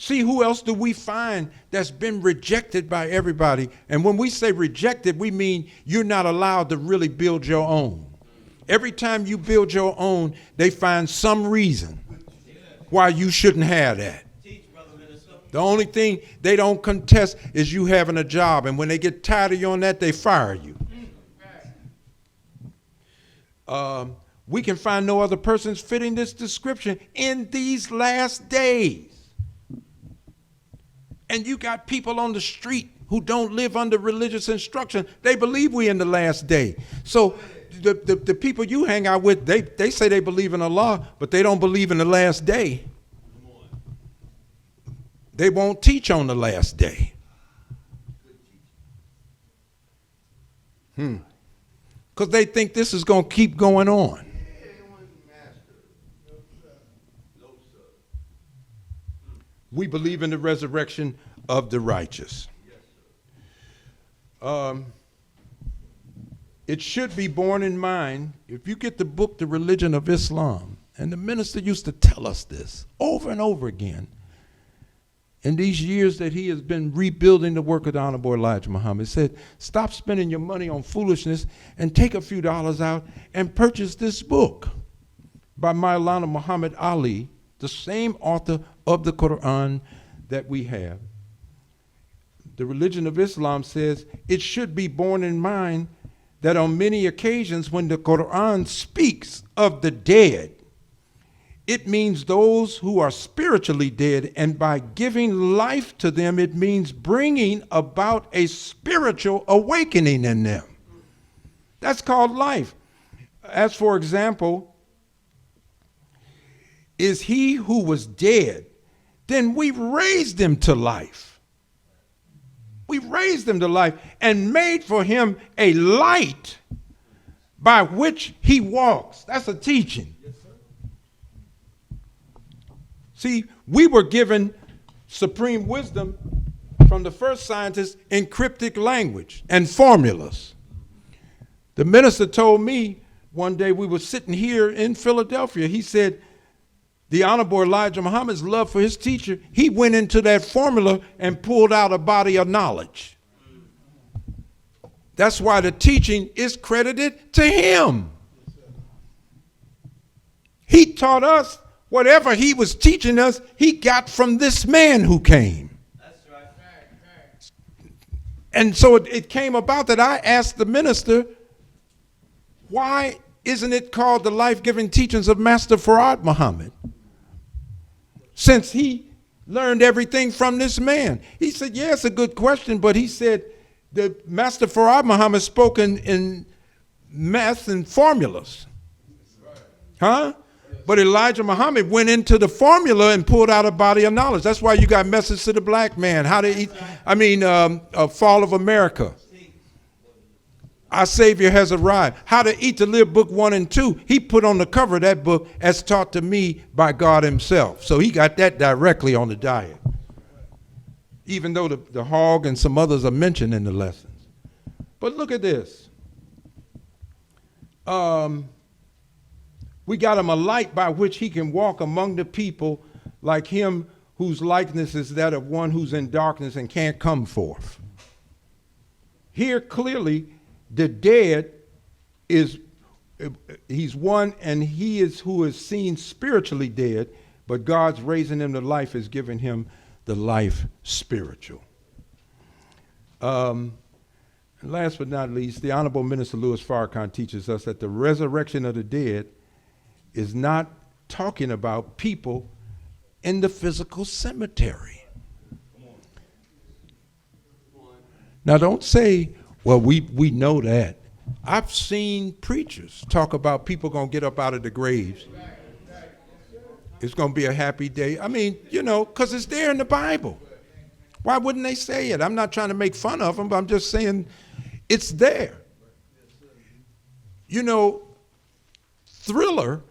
See, who else do we find that's been rejected by everybody? And when we say rejected, we mean you're not allowed to really build your own. Every time you build your own, they find some reason why you shouldn't have that. The only thing they don't contest is you having a job. And when they get tired of you on that, they fire you. We can find no other persons fitting this description in these last days. And you got people on the street who don't live under religious instruction. They believe we in the last day. So the people you hang out with, they say they believe in Allah, but they don't believe in the last day. They won't teach on the last day. Because they think this is going to keep going on. We believe in the resurrection of the righteous. It should be borne in mind, if you get the book, The Religion of Islam, and the minister used to tell us this over and over again, in these years that he has been rebuilding the work of the Honorable Elijah Muhammad, said, stop spending your money on foolishness and take a few dollars out and purchase this book by Maulana Muhammad Ali, the same author of the Quran that we have. The Religion of Islam says it should be borne in mind that on many occasions when the Quran speaks of the dead, it means those who are spiritually dead, and by giving life to them, it means bringing about a spiritual awakening in them. That's called life. As for example, is he who was dead, then we raised him to life. We raised him to life and made for him a light by which he walks. That's a teaching. See, we were given supreme wisdom from the first scientists in cryptic language and formulas. The minister told me one day, we were sitting here in Philadelphia, he said, the Honorable Elijah Muhammad's love for his teacher, he went into that formula and pulled out a body of knowledge. That's why the teaching is credited to him. He taught us whatever he was teaching us, he got from this man who came. That's right. And so it came about that I asked the minister, why isn't it called the life-giving teachings of Master Farad Muhammad? Since he learned everything from this man. He said, yeah, it's a good question, but he said the Master Farad Muhammad spoke in math and formulas. Huh? But Elijah Muhammad went into the formula and pulled out a body of knowledge. That's why you got Message to the Black Man, How to Eat, Fall of America. Our Savior Has Arrived. How to Eat to Live, book 1 and 2. He put on the cover of that book as taught to me by God himself. So he got that directly on the diet. Even though the hog and some others are mentioned in the lessons. But look at this. We got him a light by which he can walk among the people like him whose likeness is that of one who's in darkness and can't come forth. Here clearly the dead he's one, and he is who is seen spiritually dead, but God's raising him to life is giving him the life spiritual. And last but not least, the Honorable Minister Louis Farrakhan teaches us that the resurrection of the dead is not talking about people in the physical cemetery. Now don't say, well, we know that. I've seen preachers talk about people going to get up out of the graves. It's going to be a happy day. I mean, because it's there in the Bible. Why wouldn't they say it? I'm not trying to make fun of them, but I'm just saying it's there. Thriller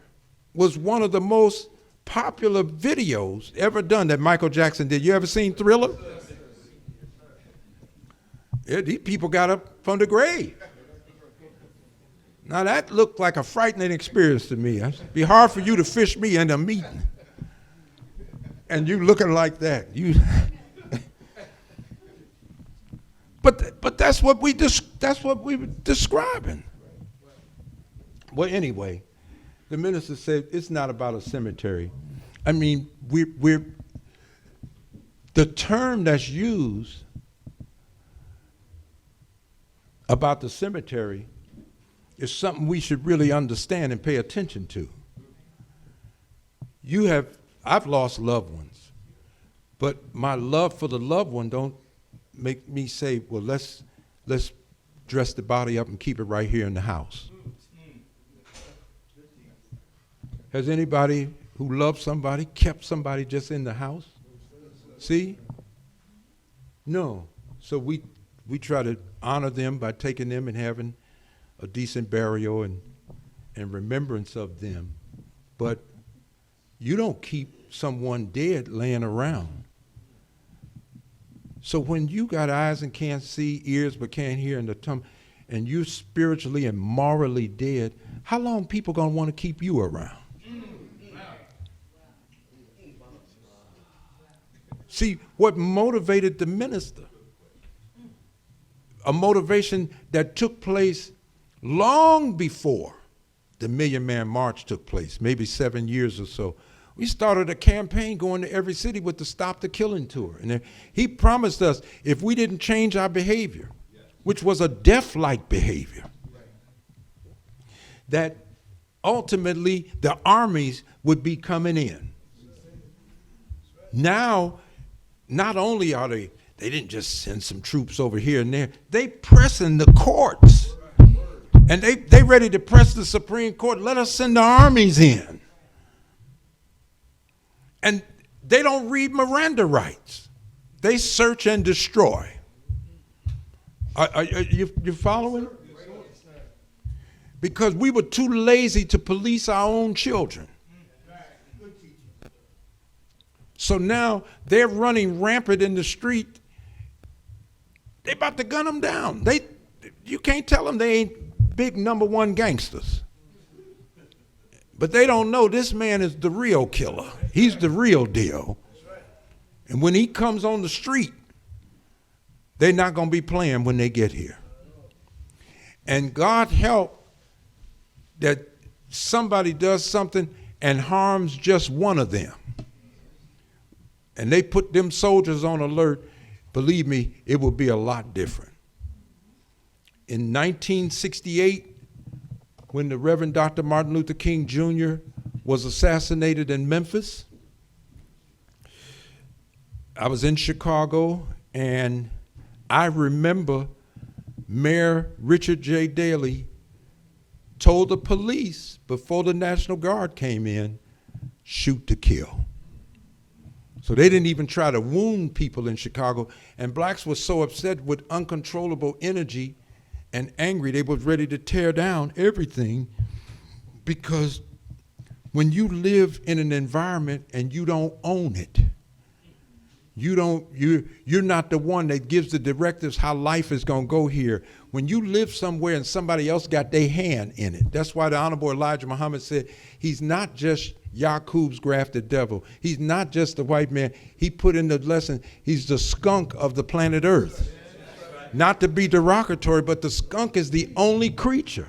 was one of the most popular videos ever done that Michael Jackson did. You ever seen Thriller? Yeah, these people got up from the grave. Now that looked like a frightening experience to me. It'd be hard for you to fish me into a meeting. and you looking like that. You. But that's what we were describing. Well, anyway, the minister said it's not about a cemetery. I mean, we're the term that's used about the cemetery is something we should really understand and pay attention to. I've lost loved ones, but my love for the loved one don't make me say, well, let's dress the body up and keep it right here in the house. Has anybody who loved somebody kept somebody just in the house? See? No. So we try to honor them by taking them and having a decent burial and remembrance of them. But you don't keep someone dead laying around. So when you got eyes and can't see, ears but can't hear, and the tongue, and you're spiritually and morally dead, how long people gonna want to keep you around? See, what motivated the minister, a motivation that took place long before the Million Man March took place, maybe 7 years or so. We started a campaign going to every city with the Stop the Killing tour. And he promised us if we didn't change our behavior, which was a death-like behavior, that ultimately the armies would be coming in. Now, not only are they didn't just send some troops over here and there, they pressing the courts. And they ready to press the Supreme Court, let us send the armies in. And they don't read Miranda rights. They search and destroy. Are you following? Because we were too lazy to police our own children. So now they're running rampant in the street. They about to gun them down. You can't tell them they ain't big #1 gangsters. But they don't know this man is the real killer. He's the real deal. And when he comes on the street, they're not going to be playing when they get here. And God help that somebody does something and harms just one of them. And they put them soldiers on alert. Believe me, it will be a lot different. In 1968, when the Reverend Dr. Martin Luther King Jr. was assassinated in Memphis, I was in Chicago, and I remember Mayor Richard J. Daley told the police before the National Guard came in, shoot to kill. So they didn't even try to wound people in Chicago, and blacks were so upset with uncontrollable energy and angry, they were ready to tear down everything, because when you live in an environment and you don't own it, you're not the one that gives the directives how life is going to go here. When you live somewhere and somebody else got their hand in it, that's why the Honorable Elijah Muhammad said he's not just Yaqub's grafted devil. He's not just the white man. He put in the lesson, he's the skunk of the planet Earth. Not to be derogatory, but the skunk is the only creature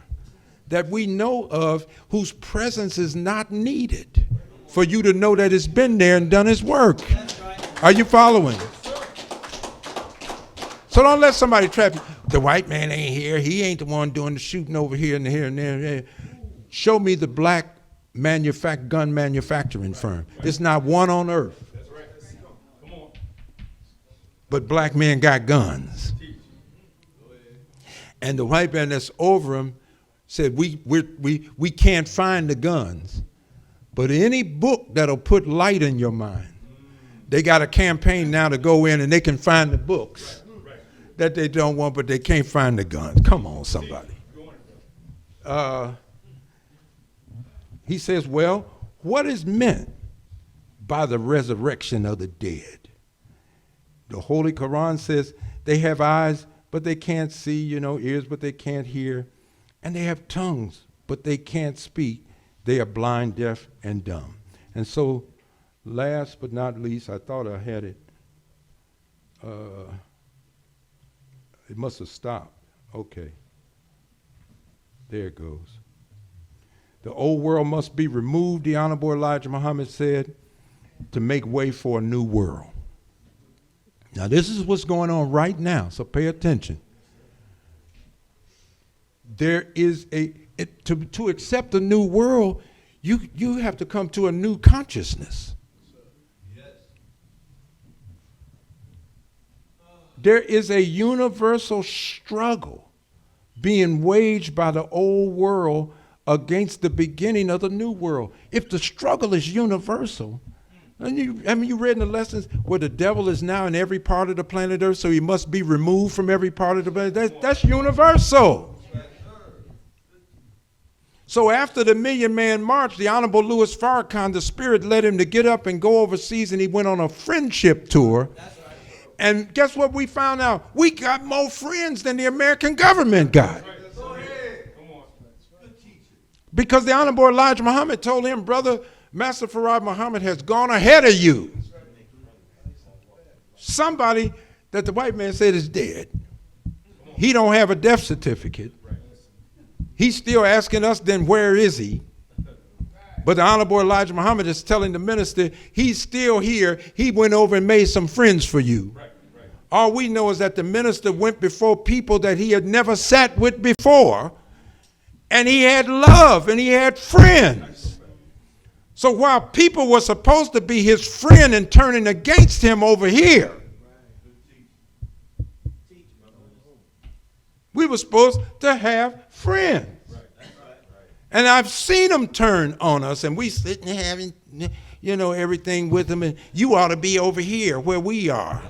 that we know of whose presence is not needed for you to know that it's been there and done its work. Are you following? So don't let somebody trap you. The white man ain't here. He ain't the one doing the shooting over here and here and there. Show me the black gun manufacturing firm. There's not one on earth. But black men got guns. And the white man that's over him said, we can't find the guns. But any book that'll put light in your mind, they got a campaign now to go in and they can find the books that they don't want, but they can't find the guns. Come on, somebody. He says, well, what is meant by the resurrection of the dead? The Holy Quran says they have eyes, but they can't see, ears, but they can't hear. And they have tongues, but they can't speak. They are blind, deaf, and dumb. And so Last but not least, I thought I had it. It must have stopped. Okay. There it goes. The old world must be removed, the Honorable Elijah Muhammad said, to make way for a new world. Now, this is what's going on right now, so pay attention. There is to accept a new world, you have to come to a new consciousness. There is a universal struggle being waged by the old world against the beginning of the new world. If the struggle is universal, and you read in the lessons where the devil is now in every part of the planet Earth, so he must be removed from every part of the planet. That's universal. So after the Million Man March, the Honorable Louis Farrakhan, the Spirit led him to get up and go overseas, and he went on a friendship tour. And guess what we found out? We got more friends than the American government got. Because the Honorable Elijah Muhammad told him, brother, Master Farad Muhammad has gone ahead of you. Somebody that the white man said is dead. He don't have a death certificate. He's still asking us, then where is he? But the Honorable Elijah Muhammad is telling the minister, he's still here. He went over and made some friends for you. All we know is that the minister went before people that he had never sat with before, and he had love and he had friends. So while people were supposed to be his friend and turning against him over here, we were supposed to have friends. And I've seen them turn on us, and we sitting having, everything with them, and you ought to be over here where we are.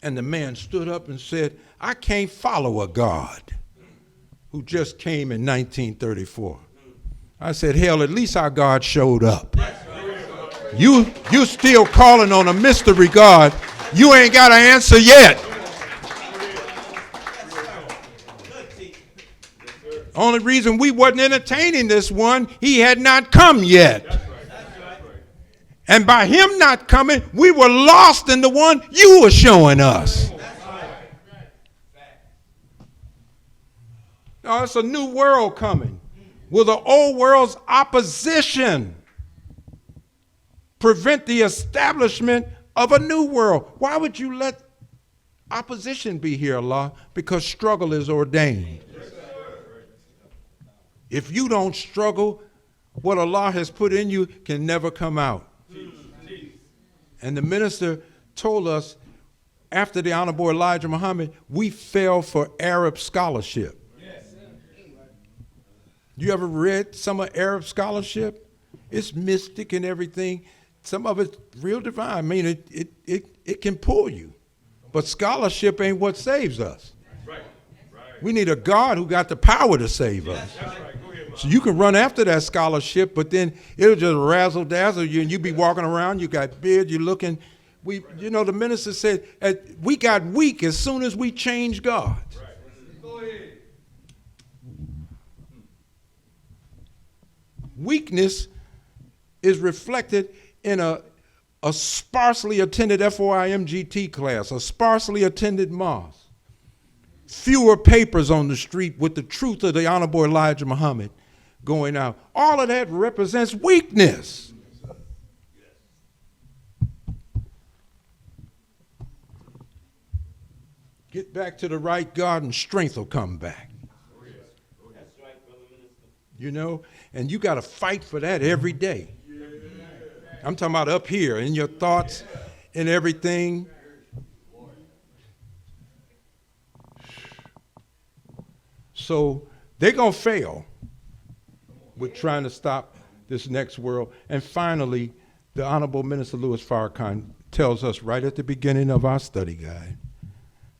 And the man stood up and said, I can't follow a God who just came in 1934. I said, hell, at least our God showed up. You still calling on a mystery God. You ain't got an answer yet. Only reason we wasn't entertaining this one, he had not come yet. And by him not coming, we were lost in the one you were showing us. Now it's a new world coming. Will the old world's opposition prevent the establishment of a new world? Why would you let opposition be here, Allah? Because struggle is ordained. If you don't struggle, what Allah has put in you can never come out. And the minister told us, after the Honorable Elijah Muhammad, we fell for Arab scholarship. You ever read some of Arab scholarship? It's mystic and everything. Some of it's real divine. I mean, it can pull you. But scholarship ain't what saves us. We need a God who got the power to save us. So you can run after that scholarship, but then it'll just razzle dazzle you, and you be walking around. You got beard. You're looking. The minister said we got weak as soon as we changed God. Weakness is reflected in a sparsely attended FOIMGT class, a sparsely attended mosque. Fewer papers on the street with the truth of the Honorable Elijah Muhammad going out. All of that represents weakness. Get back to the right God and strength will come back. And you got to fight for that every day. I'm talking about up here in your thoughts and everything. So they're going to fail with trying to stop this next world. And finally, the Honorable Minister Louis Farrakhan tells us right at the beginning of our study guide,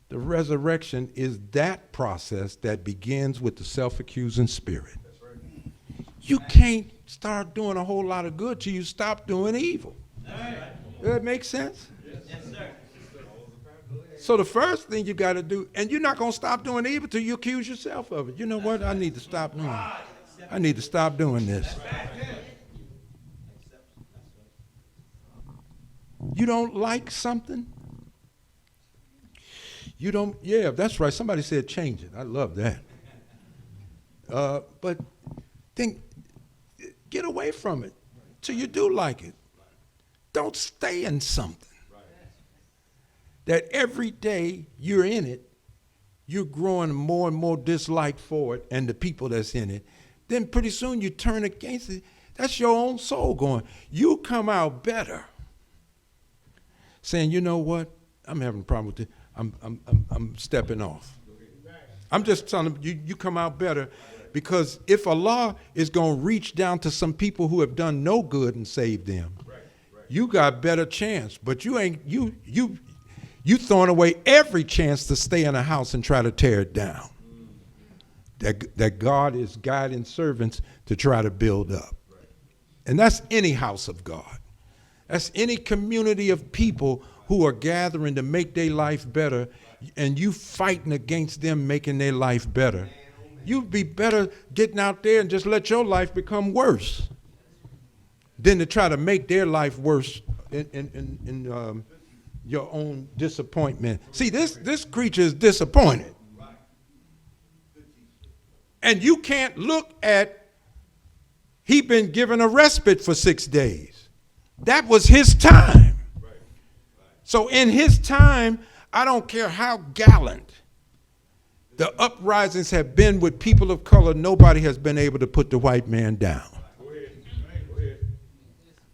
the resurrection is that process that begins with the self-accusing spirit. You can't start doing a whole lot of good till you stop doing evil. Does that make sense? Yes, sir. So the first thing you got to do, and you're not going to stop doing evil till you accuse yourself of it. You know what? I need to stop doing it. I need to stop doing this. You don't like something? You don't, yeah, that's right. Somebody said change it. I love that. But then get away from it till you do like it. Don't stay in something that every day you're in it, you're growing more and more dislike for it and the people that's in it. Then pretty soon you turn against it. That's your own soul going. You come out better saying, you know what? I'm having a problem with this. I'm stepping off. I'm just telling you, you come out better, because if Allah is going to reach down to some people who have done no good and save them, you got better chance. But you ain't you throwing away every chance to stay in a house and try to tear it down. That God is guiding servants to try to build up. And that's any house of God. That's any community of people who are gathering to make their life better, and you fighting against them making their life better. You'd be better getting out there and just let your life become worse than to try to make their life worse in your own disappointment. See, this creature is disappointed. And you can't look at, he been given a respite for 6 days. That was his time. So in his time, I don't care how gallant the uprisings have been with people of color, nobody has been able to put the white man down.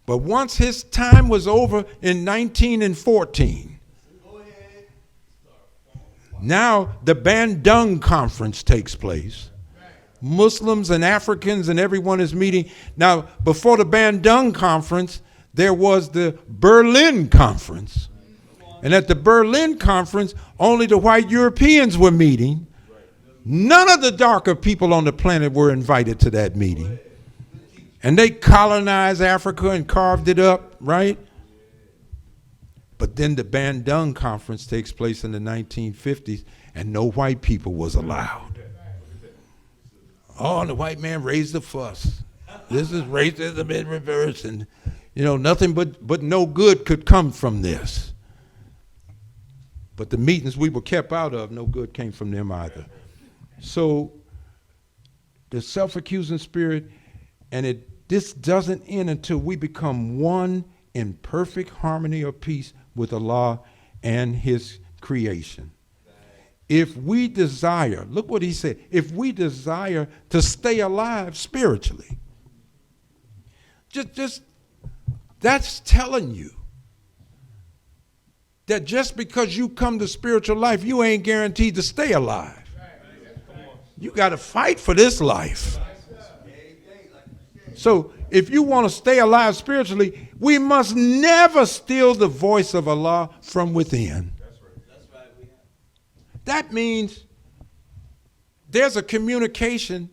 But once his time was over in 1914, now the Bandung Conference takes place. Muslims and Africans and everyone is meeting. Now, before the Bandung Conference, there was the Berlin Conference. And at the Berlin Conference, only the white Europeans were meeting. None of the darker people on the planet were invited to that meeting. And they colonized Africa and carved it up, right? But then the Bandung Conference takes place in the 1950s, and no white people was allowed. Oh, and the white man raised the fuss. This is racism in reverse, and nothing but no good could come from this. But the meetings we were kept out of, no good came from them either. So the self-accusing spirit, and this doesn't end until we become one in perfect harmony or peace with Allah and his creation. If we desire, look what he said, if we desire to stay alive spiritually, just that's telling you that just because you come to spiritual life, you ain't guaranteed to stay alive. You got to fight for this life. So if you want to stay alive spiritually, we must never steal the voice of Allah from within. That means there's a communication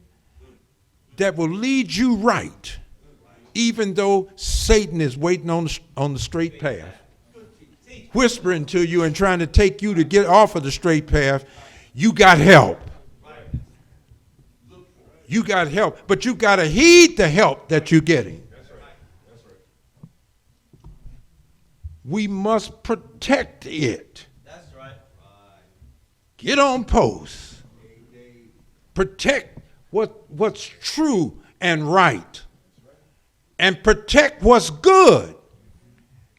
that will lead you right, even though Satan is waiting on the straight path, whispering to you and trying to take you to get off of the straight path. You got help. You got help, but you got to heed the help that you're getting. We must protect it. That's right. Get on post. Protect what's true and right. And protect what's good.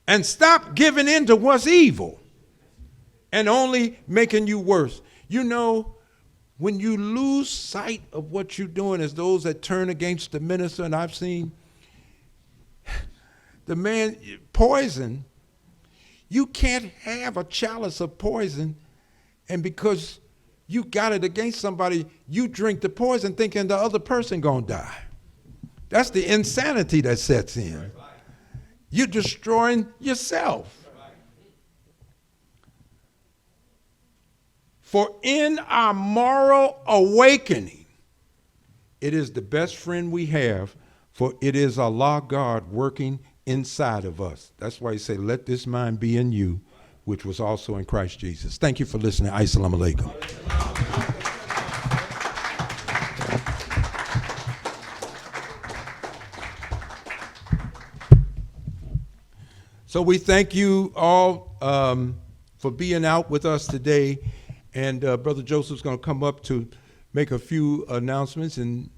And stop giving in to what's evil and only making you worse. When you lose sight of what you're doing, as those that turn against the minister, and I've seen the man, poison, you can't have a chalice of poison, and because you got it against somebody, you drink the poison thinking the other person gonna die. That's the insanity that sets in. You're destroying yourself. For in our moral awakening, it is the best friend we have, for it is Allah God working inside of us. That's why he said, let this mind be in you, which was also in Christ Jesus. Thank you for listening. Assalamu alaikum. So we thank you all for being out with us today. And Brother Joseph's going to come up to make a few announcements and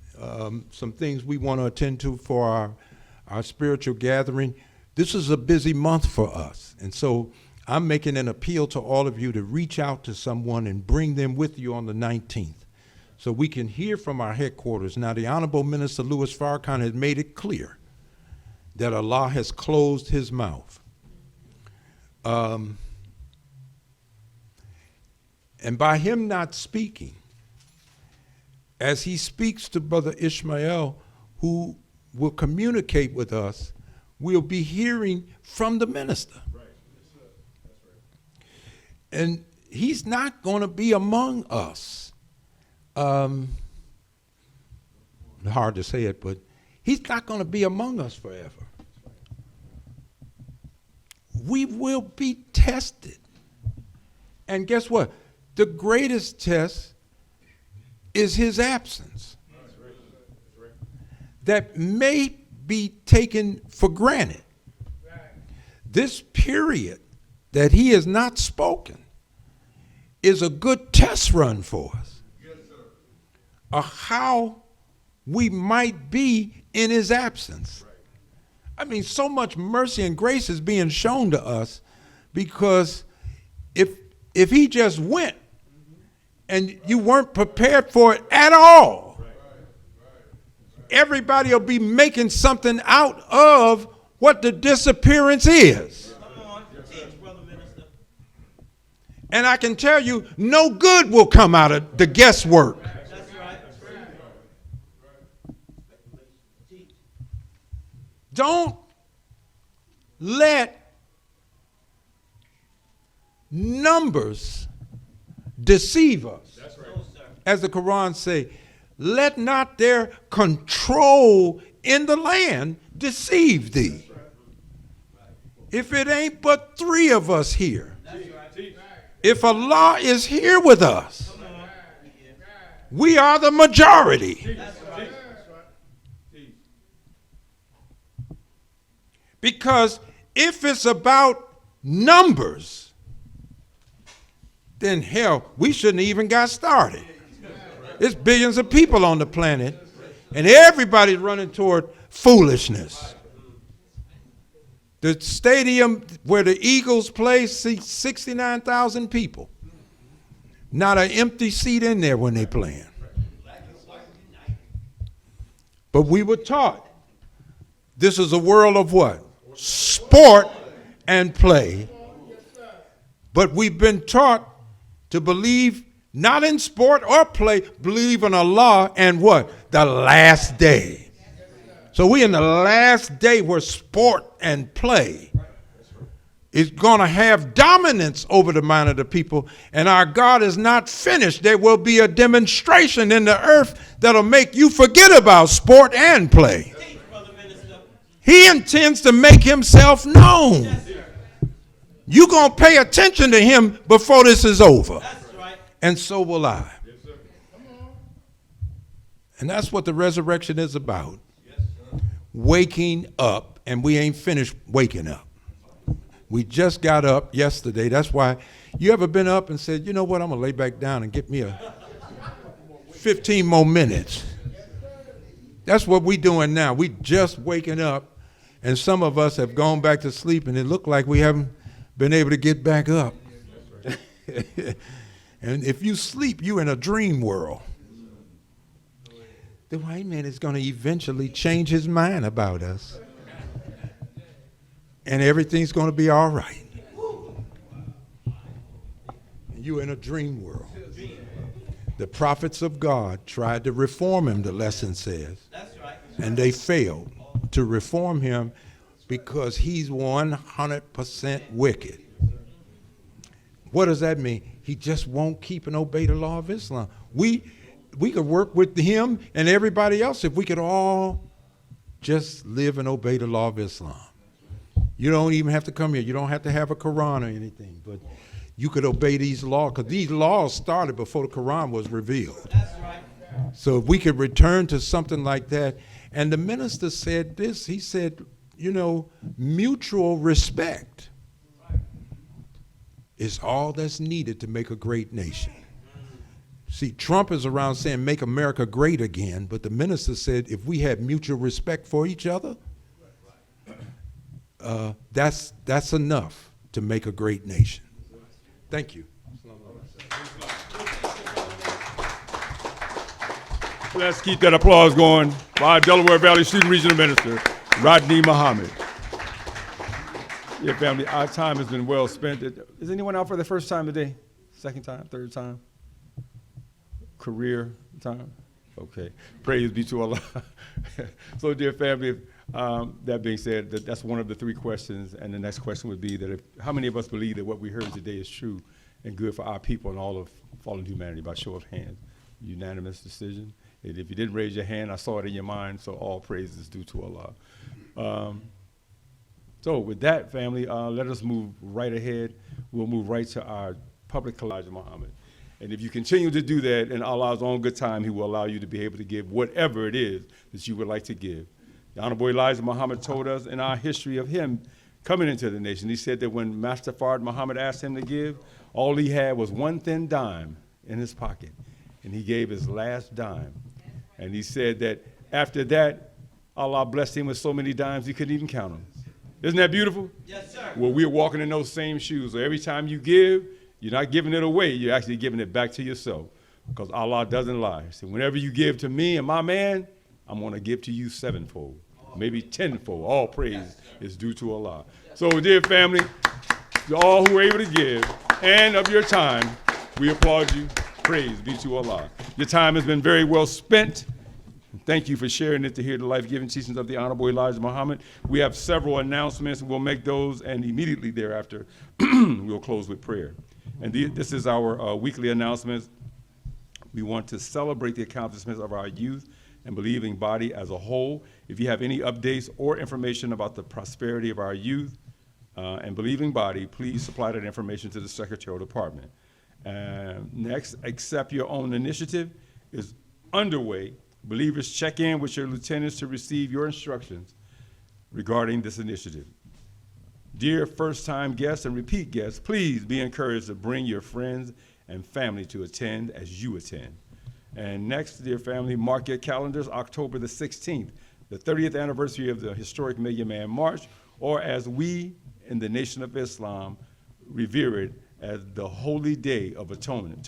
some things we want to attend to for our spiritual gathering. This is a busy month for us. And so I'm making an appeal to all of you to reach out to someone and bring them with you on the 19th so we can hear from our headquarters. Now, the Honorable Minister Louis Farrakhan has made it clear that Allah has closed his mouth. And by him not speaking, as he speaks to Brother Ishmael, who will communicate with us, we'll be hearing from the minister. Right. That's right. And he's not going to be among us. Hard to say it, but he's not going to be among us forever. We will be tested. And guess what? The greatest test is his absence. That may be taken for granted. This period that he has not spoken is a good test run for us of how we might be in his absence. I mean, so much mercy and grace is being shown to us, because if he just went and you weren't prepared for it at all, everybody will be making something out of what the disappearance is. And I can tell you, no good will come out of the guesswork. Don't let numbers deceive us. That's right. As the Quran say, let not their control in the land deceive thee. If it ain't but 3 of us here, if Allah is here with us, we are the majority. Because if it's about numbers, then hell, we shouldn't even got started. There's billions of people on the planet, and everybody's running toward foolishness. The stadium where the Eagles play seats 69,000 people. Not an empty seat in there when they playing. But we were taught this is a world of what? Sport and play. But we've been taught to believe not in sport or play, believe in Allah and what? The last day. So we in the last day where sport and play is going to have dominance over the mind of the people, and our God is not finished. There will be a demonstration in the earth that'll make you forget about sport and play. He intends to make himself known. You're going to pay attention to him before this is over. And so will I. And that's what the resurrection is about. Waking up, and we ain't finished waking up. We just got up yesterday. That's why you ever been up and said, you know what, I'm going to lay back down and get me a 15 more minutes. That's what we doing now. We just waking up, and some of us have gone back to sleep, and it looked like we haven't been able to get back up. And if you sleep, you in a dream world. The white man is going to eventually change his mind about us. And everything's going to be all right. And you're in a dream world. The prophets of God tried to reform him, the lesson says. And they failed to reform him because he's 100% wicked. What does that mean? He just won't keep and obey the law of Islam. We could work with him and everybody else if we could all just live and obey the law of Islam. You don't even have to come here. You don't have to have a Quran or anything, but you could obey these laws, because these laws started before the Quran was revealed. That's right. So if we could return to something like that. And the minister said this, he said, You know, mutual respect is all that's needed to make a great nation. See, Trump is around saying make America great again, but the minister said if we had mutual respect for each other, that's enough to make a great nation. Thank you. Let's keep that applause going for our Delaware Valley Student Regional Minister, Rodney Muhammad. Yeah, family, our time has been well spent. Is anyone out for the first time today? Second time, third time? Career time? Okay. Praise be to Allah. So, dear family, that being said, that's one of the three questions. And the next question would be that how many of us believe that what we heard today is true and good for our people and all of fallen humanity by show of hands? Unanimous decision. And if you didn't raise your hand, I saw it in your mind, so all praise is due to Allah. So with that, family, let us move right ahead. We'll move right to our public Elijah Muhammad. And if you continue to do that in Allah's own good time, he will allow you to be able to give whatever it is that you would like to give. The Honorable Elijah Muhammad told us in our history of him coming into the nation, he said that when Master Fard Muhammad asked him to give, all he had was one thin dime in his pocket. And he gave his last dime. And he said that after that, Allah blessed him with so many dimes he couldn't even count them. Isn't that beautiful? Yes, sir. Well, we're walking in those same shoes. So every time you give, you're not giving it away. You're actually giving it back to yourself because Allah doesn't lie. So whenever you give to me and my man, I'm going to give to you sevenfold, maybe tenfold. All praise is due to Allah. So, dear family, to all who are able to give and of your time, we applaud you. Praise be to Allah. Your time has been very well spent. Thank you for sharing it to hear the life-giving teachings of the Honorable Elijah Muhammad. We have several announcements. We'll make those, and immediately thereafter, we'll close with prayer. And this is our weekly announcements. We want to celebrate the accomplishments of our youth and believing body as a whole. If you have any updates or information about the prosperity of our youth and believing body, please supply that information to the Secretarial Department. Next, Accept Your Own Initiative is underway. Believers, check in with your lieutenants to receive your instructions regarding this initiative. Dear first-time guests and repeat guests, please be encouraged to bring your friends and family to attend as you attend. And next, dear family, mark your calendars, October the 16th, the 30th anniversary of the historic Million Man March, or as we in the Nation of Islam revere it as the Holy Day of Atonement.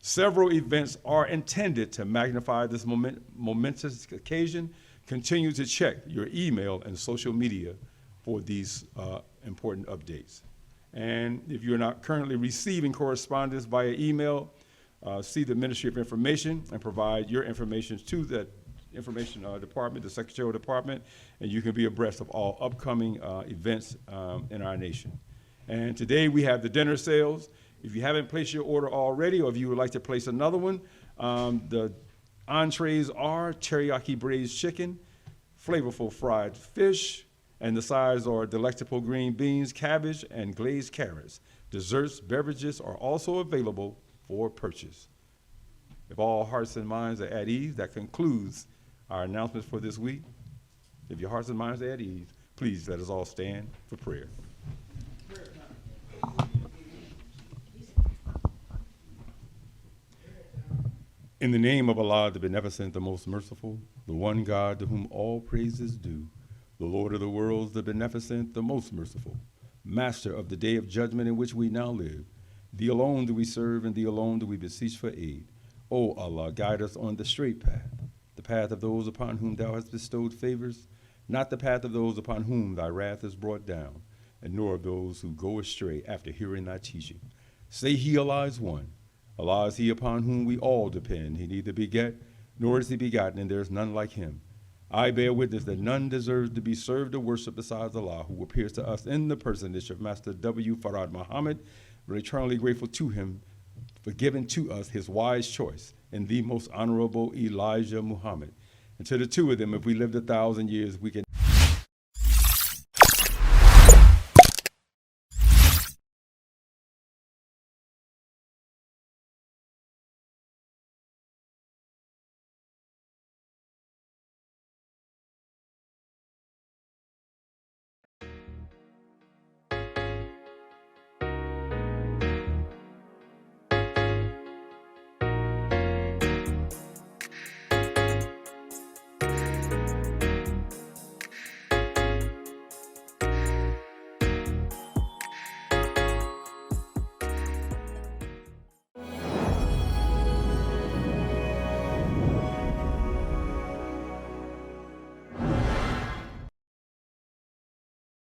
Several events are intended to magnify this momentous occasion. Continue to check your email and social media for these important updates. And if you're not currently receiving correspondence via email, see the Ministry of Information and provide your information to that information department, the Secretarial Department, and you can be abreast of all upcoming events in our nation. And today we have the dinner sales. If you haven't placed your order already, or if you would like to place another one, the entrees are teriyaki braised chicken, flavorful fried fish, and the sides are delectable green beans, cabbage, and glazed carrots. Desserts, beverages are also available for purchase. If all hearts and minds are at ease, that concludes our announcements for this week. If your hearts and minds are at ease, please let us all stand for prayer. In the name of Allah, the Beneficent, the Most Merciful, the one God to whom all praise is due, the Lord of the worlds, the Beneficent, the Most Merciful, Master of the day of judgment in which we now live, Thee alone do we serve, and Thee alone do we beseech for aid. O Allah, guide us on the straight path, the path of those upon whom Thou hast bestowed favors, not the path of those upon whom Thy wrath is brought down, and nor of those who go astray after hearing Thy teaching. Say He, Allah is one. Allah is He upon whom we all depend. He neither beget, nor is He begotten, and there is none like Him. I bear witness that none deserves to be served or worshipped besides Allah, who appears to us in the personage of Master W. Farad Muhammad. We're eternally grateful to him for giving to us his wise choice in the most honorable Elijah Muhammad. And to the two of them, if we lived 1,000 years, we can